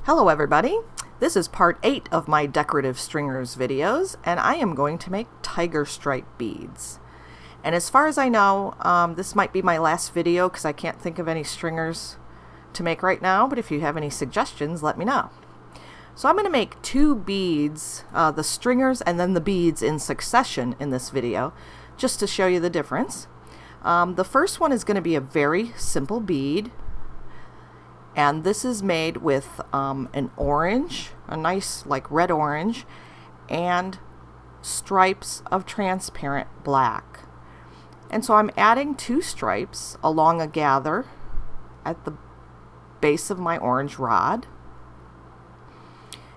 Hello everybody, this is part 8 of my decorative stringers videos, and I am going to make tiger stripe beads. And as far as I know, this might be my last video because I can't think of any stringers to make right now, but if you have any suggestions, let me know. So I'm going to make 2 beads, the stringers and then the beads in succession in this video, just to show you the difference. The first one is going to be a very simple bead. And this is made with an orange, a nice like red orange, and stripes of transparent black. And so I'm adding 2 stripes along a gather at the base of my orange rod.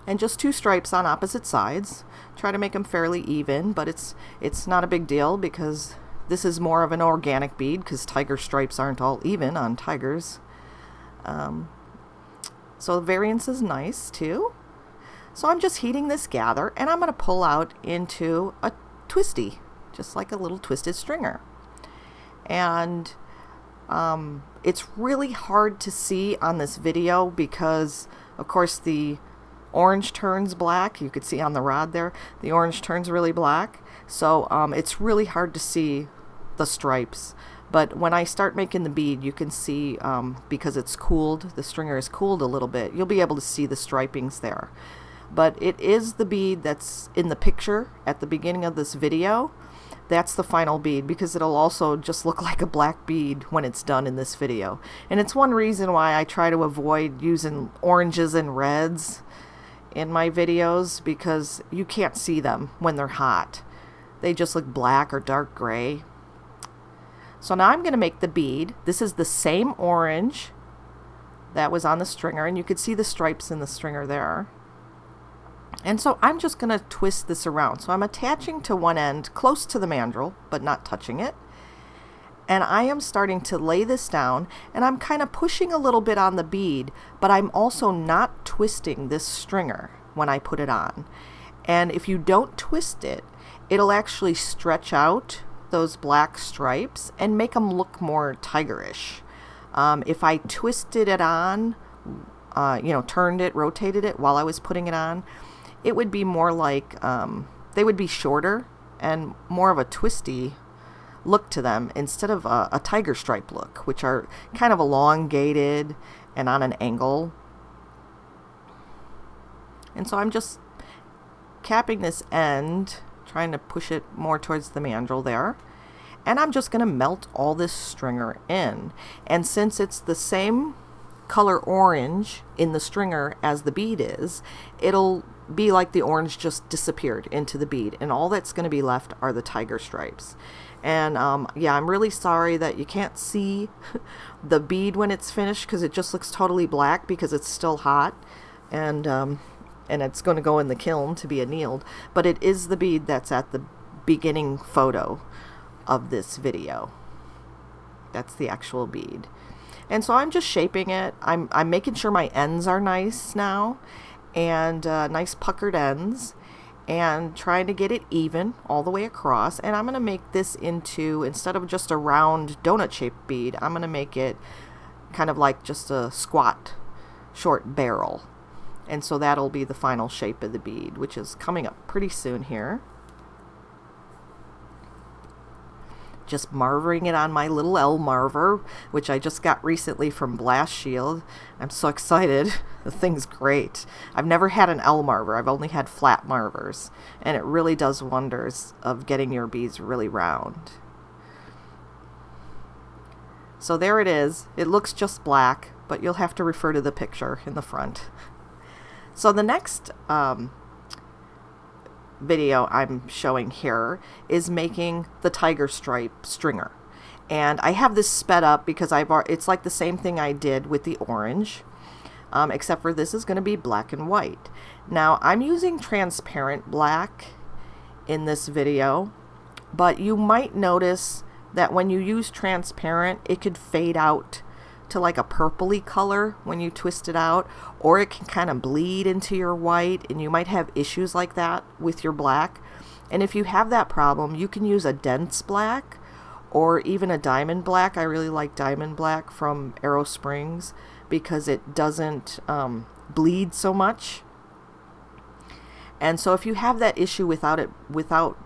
And just 2 stripes on opposite sides. Try to make them fairly even, but it's not a big deal because this is more of an organic bead because tiger stripes aren't all even on tigers. So the variance is nice too. So I'm just heating this gather and I'm going to pull out into a twisty, just like a little twisted stringer. And it's really hard to see on this video because of course the orange turns black. You could see on the rod there, the orange turns really black. So it's really hard to see the stripes. But when I start making the bead, you can see, because it's cooled, the stringer is cooled a little bit, you'll be able to see the stripings there. But it is the bead that's in the picture at the beginning of this video. That's the final bead because it'll also just look like a black bead when it's done in this video. And it's one reason why I try to avoid using oranges and reds in my videos because you can't see them when they're hot. They just look black or dark gray. So now I'm going to make the bead. This is the same orange that was on the stringer, and you could see the stripes in the stringer there. And so I'm just going to twist this around. So I'm attaching to one end close to the mandrel, but not touching it. And I am starting to lay this down, and I'm kind of pushing a little bit on the bead, but I'm also not twisting this stringer when I put it on. And if you don't twist it, it'll actually stretch out those black stripes and make them look more tigerish. If I twisted it on, turned it, rotated it while I was putting it on, it would be more like, they would be shorter and more of a twisty look to them instead of a tiger stripe look, which are kind of elongated and on an angle. And so I'm just capping this end, trying to push it more towards the mandrel there. And I'm just going to melt all this stringer in. And since it's the same color orange in the stringer as the bead is, it'll be like the orange just disappeared into the bead. And all that's going to be left are the tiger stripes. And yeah, I'm really sorry that you can't see the bead when it's finished because it just looks totally black because it's still hot. And it's going to go in the kiln to be annealed, but it is the bead that's at the beginning photo of this video. That's the actual bead. And so I'm just shaping it. I'm making sure my ends are nice now, and nice puckered ends, and trying to get it even all the way across. And I'm going to make this into, instead of just a round donut shaped bead, I'm going to make it kind of like just a squat short barrel. And so that'll be the final shape of the bead, which is coming up pretty soon here. Just marvering it on my little L marver, which I just got recently from Blast Shield. I'm so excited. The thing's great. I've never had an L marver. I've only had flat marvers. And it really does wonders of getting your beads really round. So there it is. It looks just black, but you'll have to refer to the picture in the front. So the next video I'm showing here is making the tiger stripe stringer. And I have this sped up because it's like the same thing I did with the orange, except for this is going to be black and white. Now I'm using transparent black in this video, but you might notice that when you use transparent, it could fade out to like a purpley color when you twist it out, or it can kind of bleed into your white, and you might have issues like that with your black. And if you have that problem, you can use a dense black or even a diamond black. I really like diamond black from Arrow Springs because it doesn't bleed so much. And so if you have that issue without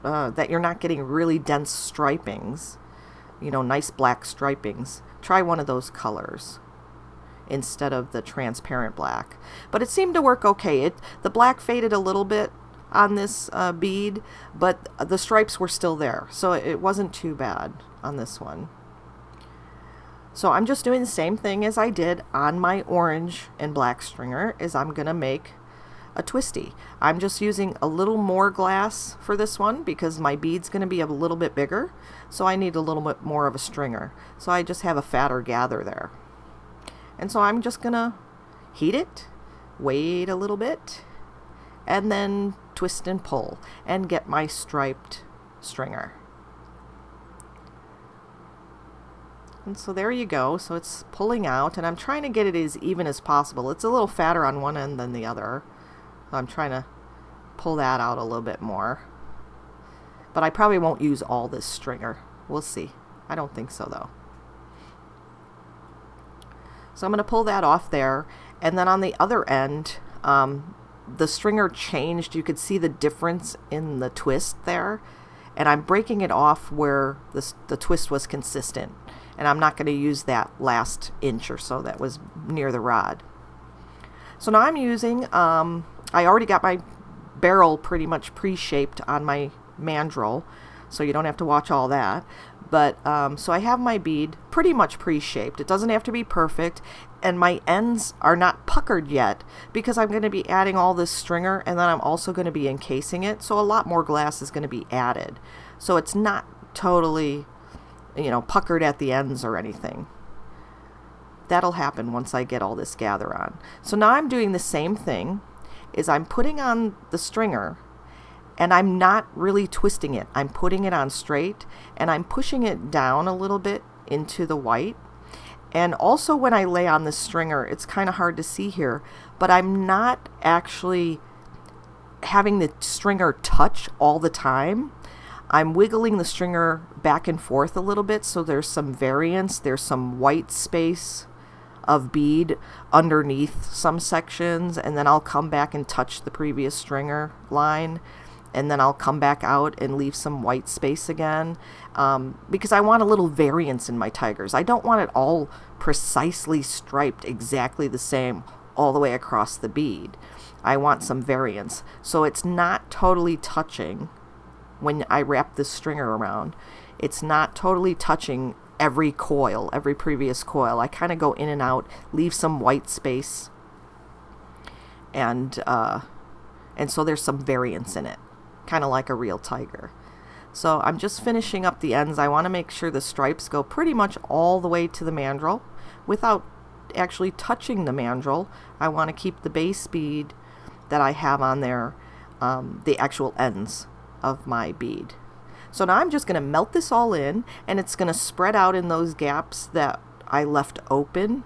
that you're not getting really dense stripings, nice black stripings, try one of those colors instead of the transparent black. But it seemed to work okay. The black faded a little bit on this bead, but the stripes were still there, so it wasn't too bad on this one. So I'm just doing the same thing as I did on my orange and black stringer, is I'm gonna make a twisty. I'm just using a little more glass for this one because my bead's gonna be a little bit bigger, so I need a little bit more of a stringer. So I just have a fatter gather there. And so I'm just gonna heat it, wait a little bit, and then twist and pull and get my striped stringer. And so there you go. So it's pulling out, and I'm trying to get it as even as possible. It's a little fatter on one end than the other. So I'm trying to pull that out a little bit more. But I probably won't use all this stringer. We'll see. I don't think so though. So I'm going to pull that off there, and then on the other end, the stringer changed. You could see the difference in the twist there, and I'm breaking it off where the twist was consistent, and I'm not going to use that last inch or so that was near the rod. So now I'm using, I already got my barrel pretty much pre-shaped on my mandrel, so you don't have to watch all that. But so I have my bead pretty much pre-shaped. It doesn't have to be perfect, and my ends are not puckered yet because I'm going to be adding all this stringer, and then I'm also going to be encasing it, so a lot more glass is going to be added. So it's not totally, puckered at the ends or anything. That'll happen once I get all this gather on. So now I'm doing the same thing, is I'm putting on the stringer, and I'm not really twisting it. I'm putting it on straight, and I'm pushing it down a little bit into the white. And also when I lay on the stringer, it's kind of hard to see here, but I'm not actually having the stringer touch all the time. I'm wiggling the stringer back and forth a little bit, so there's some variance. There's some white space of bead underneath some sections, and then I'll come back and touch the previous stringer line, and then I'll come back out and leave some white space again, because I want a little variance in my tigers. I don't want it all precisely striped exactly the same all the way across the bead. I want some variance, so it's not totally touching when I wrap this stringer around. It's not totally touching every coil, every previous coil. I kind of go in and out, leave some white space, and so there's some variance in it, kind of like a real tiger. So I'm just finishing up the ends. I want to make sure the stripes go pretty much all the way to the mandrel without actually touching the mandrel. I want to keep the base bead that I have on there, the actual ends of my bead. So now I'm just going to melt this all in, and it's going to spread out in those gaps that I left open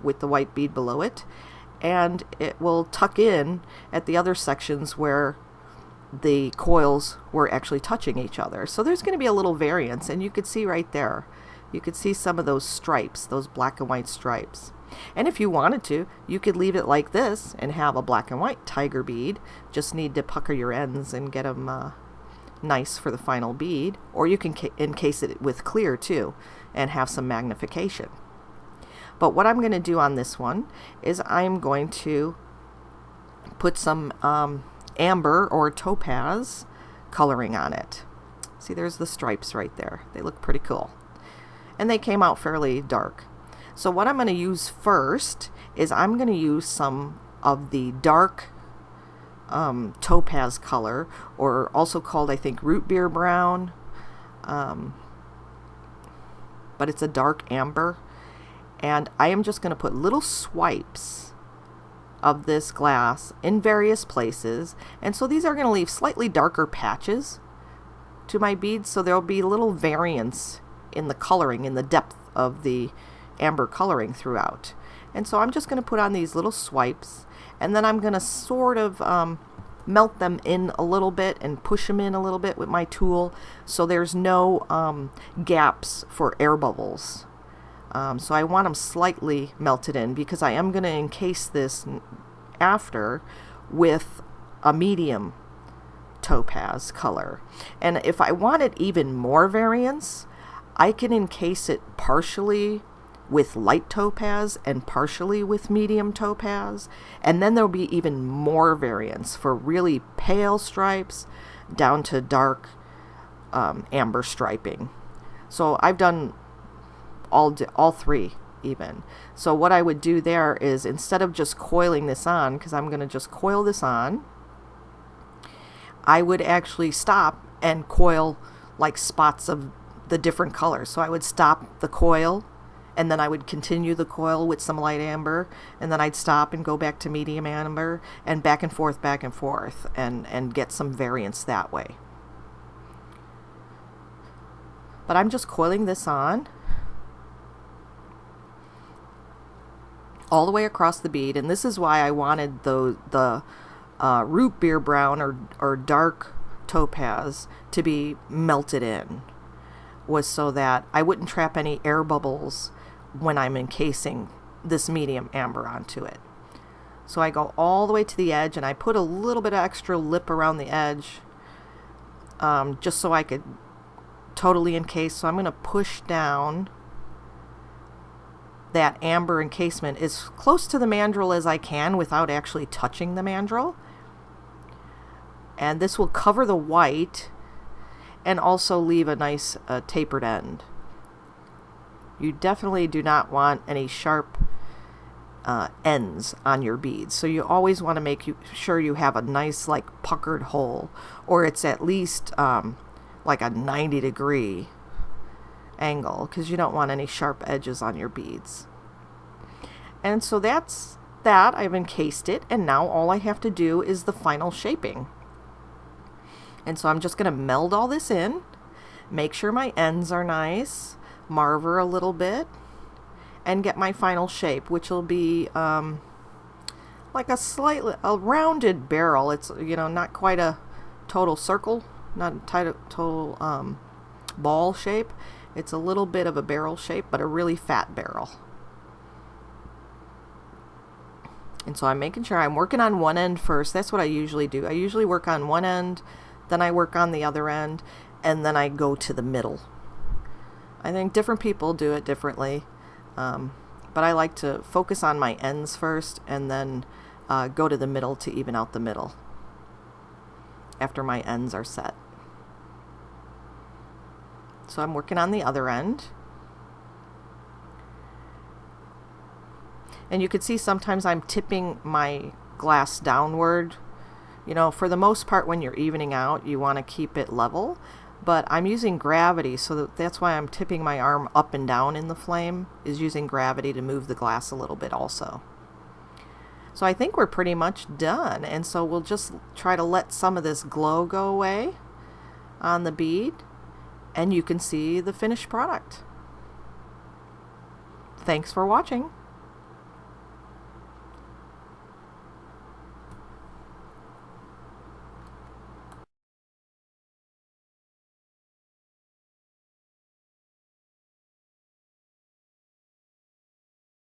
with the white bead below it, and it will tuck in at the other sections where the coils were actually touching each other. So there's going to be a little variance, and you could see right there, you could see some of those stripes, those black and white stripes. And if you wanted to, you could leave it like this and have a black and white tiger bead. Just need to pucker your ends and get them nice for the final bead, or you can encase it with clear too and have some magnification. But what I'm going to do on this one is I'm going to put some amber or topaz coloring on it. See, there's the stripes right there. They look pretty cool, and they came out fairly dark. So what I'm going to use first is I'm going to use some of the dark topaz color, or also called, I think, root beer brown, but it's a dark amber, and I am just going to put little swipes of this glass in various places, and so these are going to leave slightly darker patches to my beads, so there'll be a little variance in the coloring, in the depth of the amber coloring throughout. And so I'm just going to put on these little swipes, and then I'm going to sort of melt them in a little bit and push them in a little bit with my tool, so there's no gaps for air bubbles. So I want them slightly melted in because I am going to encase this after with a medium topaz color. And if I wanted even more variance, I can encase it partially with light topaz and partially with medium topaz, and then there'll be even more variance for really pale stripes down to dark amber striping. So I've done all three even. So what I would do there is, instead of just coiling this on, because I'm going to just coil this on, I would actually stop and coil like spots of the different colors. So I would stop the coil, and then I would continue the coil with some light amber, and then I'd stop and go back to medium amber, and back and forth, and get some variance that way. But I'm just coiling this on all the way across the bead, and this is why I wanted the root beer brown or dark topaz to be melted in, was so that I wouldn't trap any air bubbles when I'm encasing this medium amber onto it. So I go all the way to the edge, and I put a little bit of extra lip around the edge, just so I could totally encase. So I'm going to push down that amber encasement as close to the mandrel as I can without actually touching the mandrel. And this will cover the white and also leave a nice tapered end. You definitely do not want any sharp ends on your beads. So you always want to make sure you have a nice like puckered hole, or it's at least like a 90-degree angle, because you don't want any sharp edges on your beads. And so that's that. I've encased it, and now all I have to do is the final shaping. And so I'm just going to meld all this in, make sure my ends are nice, marver a little bit, and get my final shape, which will be like a rounded barrel. It's, not quite a total circle, not a total ball shape. It's a little bit of a barrel shape, but a really fat barrel. And so I'm making sure I'm working on one end first. That's what I usually do. I usually work on one end, then I work on the other end, and then I go to the middle. I think different people do it differently, but I like to focus on my ends first, and then go to the middle to even out the middle after my ends are set. So I'm working on the other end. And you can see sometimes I'm tipping my glass downward. For the most part, when you're evening out, you want to keep it level. But I'm using gravity, so that's why I'm tipping my arm up and down in the flame, is using gravity to move the glass a little bit also. So I think we're pretty much done. And so we'll just try to let some of this glow go away on the bead, and you can see the finished product. Thanks for watching.